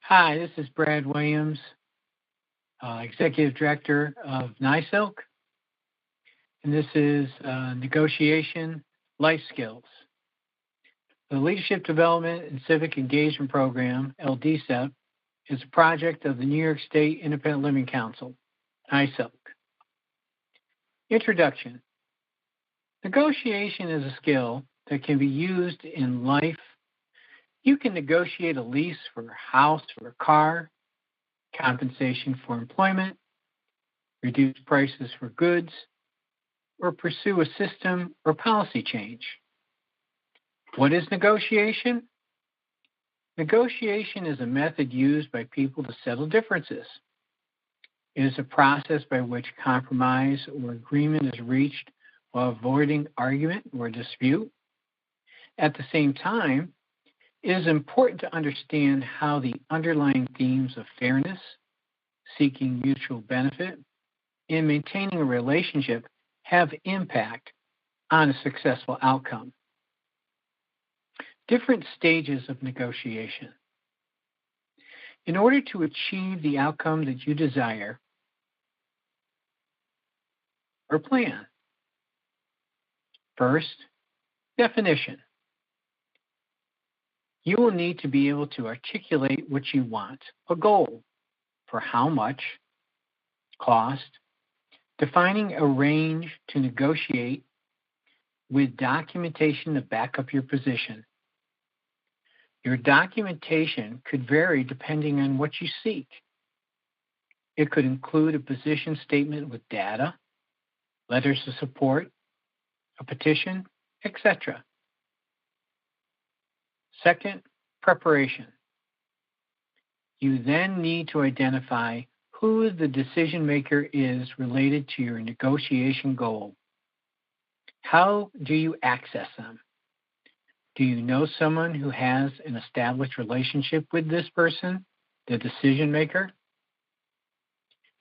Hi, this is Brad Williams, Executive Director of NYSILK, and this is Negotiation Life Skills. The Leadership Development and Civic Engagement Program, LDCEP, is a project of the New York State Independent Living Council, NYSILK. Introduction. Negotiation is a skill that can be used in life. You can negotiate a lease for a house or a car, compensation for employment, reduce prices for goods, or pursue a system or policy change. What is negotiation? Negotiation is a method used by people to settle differences. It is a process by which compromise or agreement is reached while avoiding argument or dispute. At the same time, it is important to understand how the underlying themes of fairness, seeking mutual benefit, and maintaining a relationship have impact on a successful outcome. Different stages of negotiation. In order to achieve the outcome that you desire or plan. First, definition. You will need to be able to articulate what you want, a goal, for how much, cost, defining a range to negotiate with documentation to back up your position. Your documentation could vary depending on what you seek. It could include a position statement with data, letters of support, a petition, etc. Second, preparation. You then need to identify who the decision maker is related to your negotiation goal. How do you access them? Do you know someone who has an established relationship with this person, the decision maker?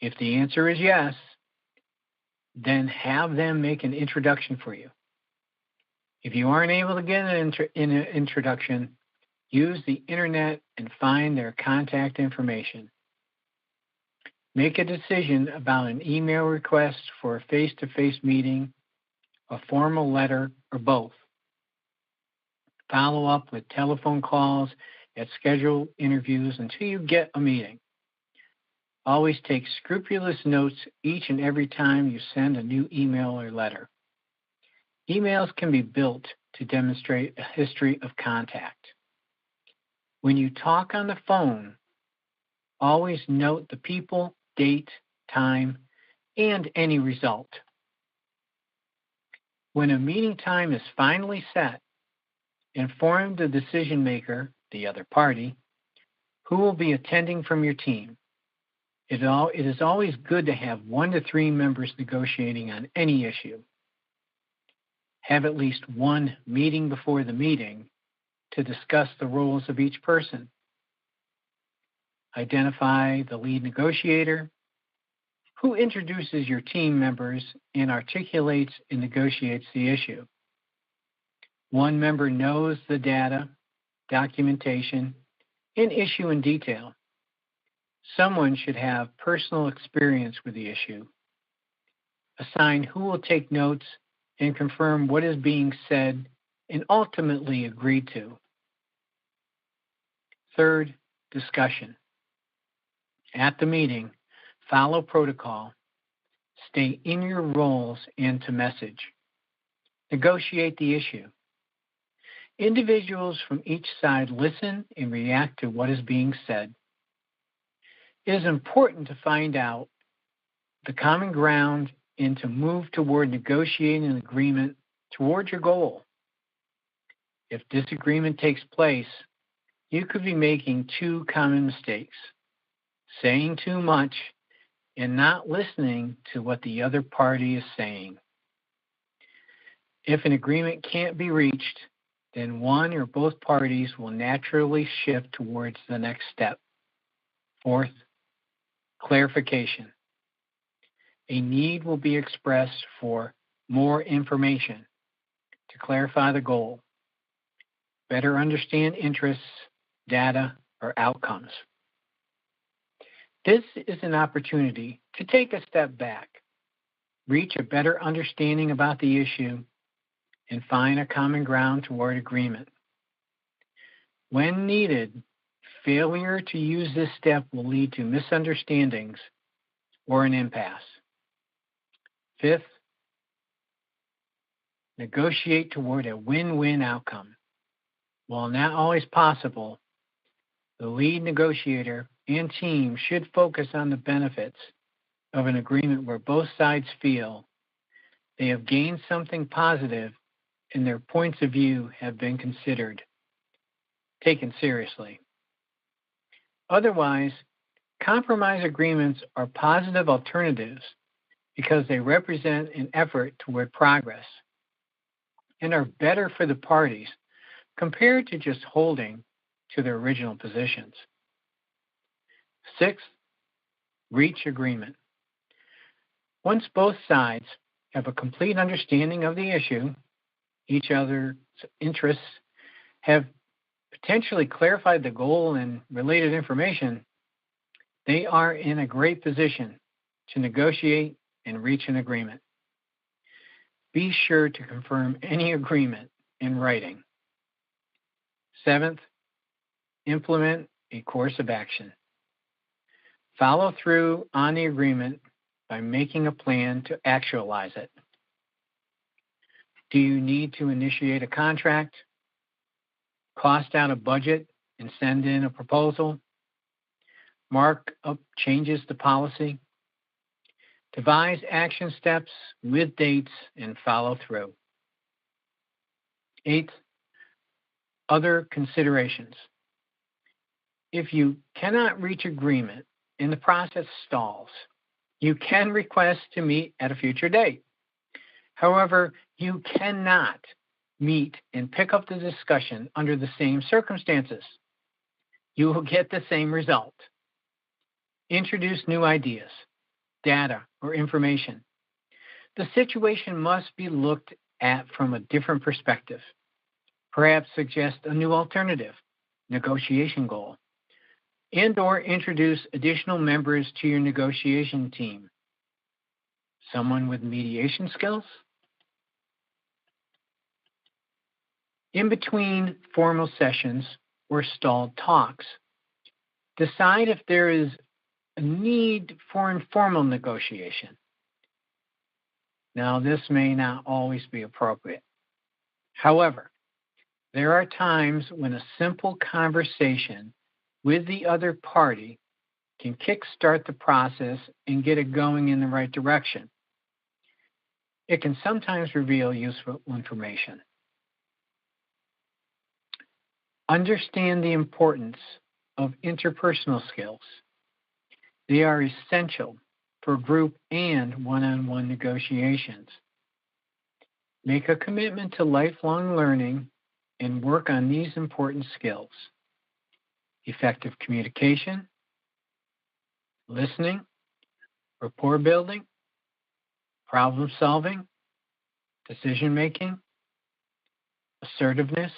If the answer is yes, then have them make an introduction for you. If you aren't able to get an introduction, use the internet and find their contact information. Make a decision about an email request for a face-to-face meeting, a formal letter, or both. Follow up with telephone calls at scheduled interviews until you get a meeting. Always take scrupulous notes each and every time you send a new email or letter. Emails can be built to demonstrate a history of contact. When you talk on the phone, always note the people, date, time, and any result. When a meeting time is finally set, inform the decision maker, the other party, who will be attending from your team. It is always good to have 1 to 3 members negotiating on any issue. Have at least one meeting before the meeting to discuss the roles of each person. Identify the lead negotiator, who introduces your team members and articulates and negotiates the issue. One member knows the data, documentation, and issue in detail. Someone should have personal experience with the issue. Assign who will take notes and confirm what is being said and ultimately agreed to. Third, discussion. At the meeting, follow protocol. Stay in your roles and to message. Negotiate the issue. Individuals from each side listen and react to what is being said. It is important to find out the common ground and to move toward negotiating an agreement toward your goal. If disagreement takes place, you could be making 2 common mistakes: saying too much and not listening to what the other party is saying. If an agreement can't be reached, then one or both parties will naturally shift towards the next step. Fourth, clarification. A need will be expressed for more information to clarify the goal, better understand interests, data, or outcomes. This is an opportunity to take a step back, reach a better understanding about the issue, and find a common ground toward agreement. When needed, failure to use this step will lead to misunderstandings or an impasse. Fifth, negotiate toward a win-win outcome. While not always possible, the lead negotiator and team should focus on the benefits of an agreement where both sides feel they have gained something positive and their points of view have been considered, taken seriously. Otherwise, compromise agreements are positive alternatives because they represent an effort toward progress and are better for the parties compared to just holding to their original positions. Sixth, reach agreement. Once both sides have a complete understanding of the issue, each other's interests have potentially clarified the goal and related information, they are in a great position to negotiate and reach an agreement. Be sure to confirm any agreement in writing. Seventh, implement a course of action. Follow through on the agreement by making a plan to actualize it. Do you need to initiate a contract, cost out a budget and send in a proposal, mark up changes to policy, devise action steps with dates and follow through? Eighth, other considerations. If you cannot reach agreement and the process stalls, you can request to meet at a future date. However, you cannot meet and pick up the discussion under the same circumstances. You will get the same result. Introduce new ideas, data, or information. The situation must be looked at from a different perspective. Perhaps suggest a new alternative, negotiation goal, and/or introduce additional members to your negotiation team. Someone with mediation skills? In between formal sessions or stalled talks, decide if there is a need for informal negotiation. Now, this may not always be appropriate. However, there are times when a simple conversation with the other party can kickstart the process and get it going in the right direction. It can sometimes reveal useful information. Understand the importance of interpersonal skills. They are essential for group and one-on-one negotiations. Make a commitment to lifelong learning and work on these important skills: effective communication, listening, rapport building, problem solving, decision making, assertiveness,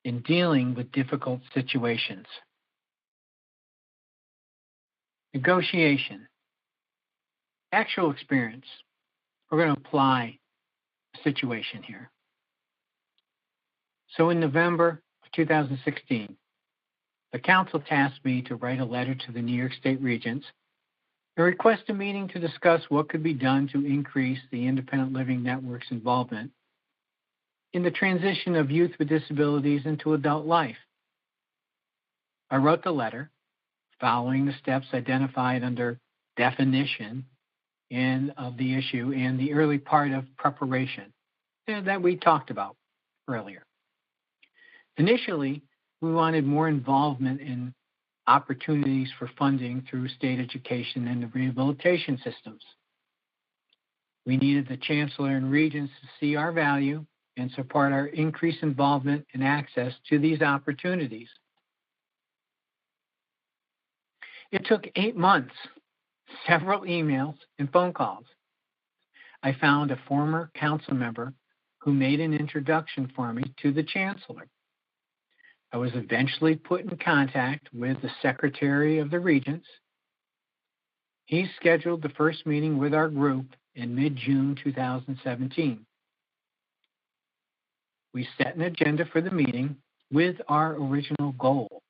and dealing with difficult situations. Negotiation. Actual experience. We're going to apply a situation here. So in November of 2016, the council tasked me to write a letter to the New York State Regents and request a meeting to discuss what could be done to increase the independent living network's involvement in the transition of youth with disabilities into adult life. I wrote the letter following the steps identified under definition of the issue and the early part of preparation that we talked about earlier. Initially, we wanted more involvement in opportunities for funding through state education and the rehabilitation systems. We needed the Chancellor and Regents to see our value and support our increased involvement and access to these opportunities. It took 8 months, several emails, and phone calls. I found a former council member who made an introduction for me to the Chancellor. I was eventually put in contact with the Secretary of the Regents He scheduled the first meeting with our group in mid-June 2017. We set an agenda for the meeting with our original goal.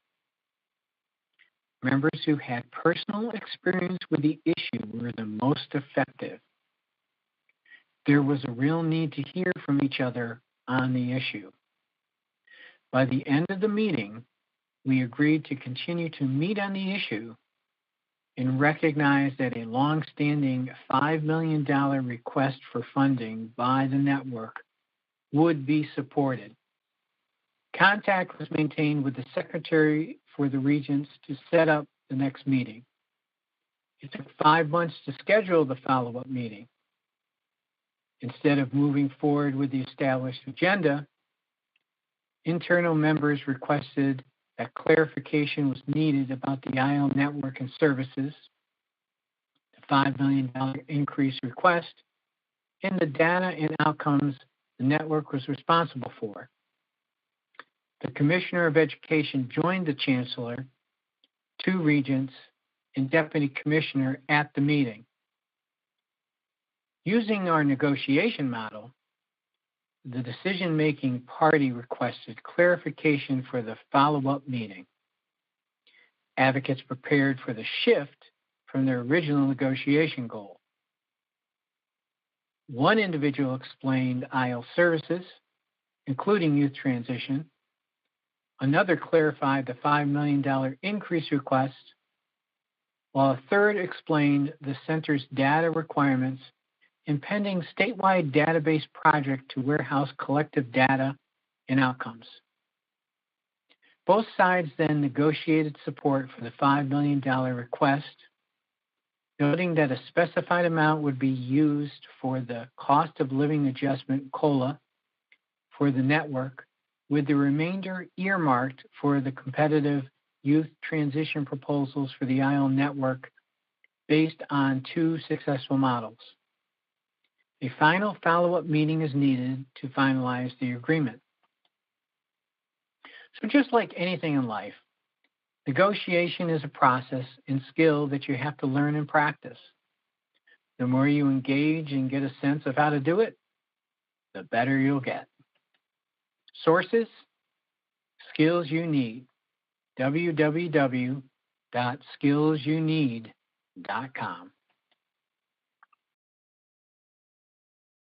Members who had personal experience with the issue were the most effective. There was a real need to hear from each other on the issue. By the end of the meeting, we agreed to continue to meet on the issue and recognize that a long-standing $5 million request for funding by the network would be supported. Contact was maintained with the Secretary for the Regents to set up the next meeting. It took 5 months to schedule the follow-up meeting. Instead of moving forward with the established agenda, internal members requested that clarification was needed about the IO network and services, the $5 million increase request, and the data and outcomes the network was responsible for. The Commissioner of Education joined the Chancellor, 2 regents, and Deputy Commissioner at the meeting. Using our negotiation model, the decision-making party requested clarification for the follow-up meeting. Advocates prepared for the shift from their original negotiation goal. One individual explained IL services, including youth transition. Another clarified the $5 million increase request, while a third explained the center's data requirements and pending statewide database project to warehouse collective data and outcomes. Both sides then negotiated support for the $5 million request, noting that a specified amount would be used for the cost of living adjustment, COLA, for the network, with the remainder earmarked for the competitive youth transition proposals for the IO network based on 2 successful models. A final follow-up meeting is needed to finalize the agreement. So just like anything in life, negotiation is a process and skill that you have to learn and practice. The more you engage and get a sense of how to do it, the better you'll get. Sources, skills you need, www.skillsyouneed.com.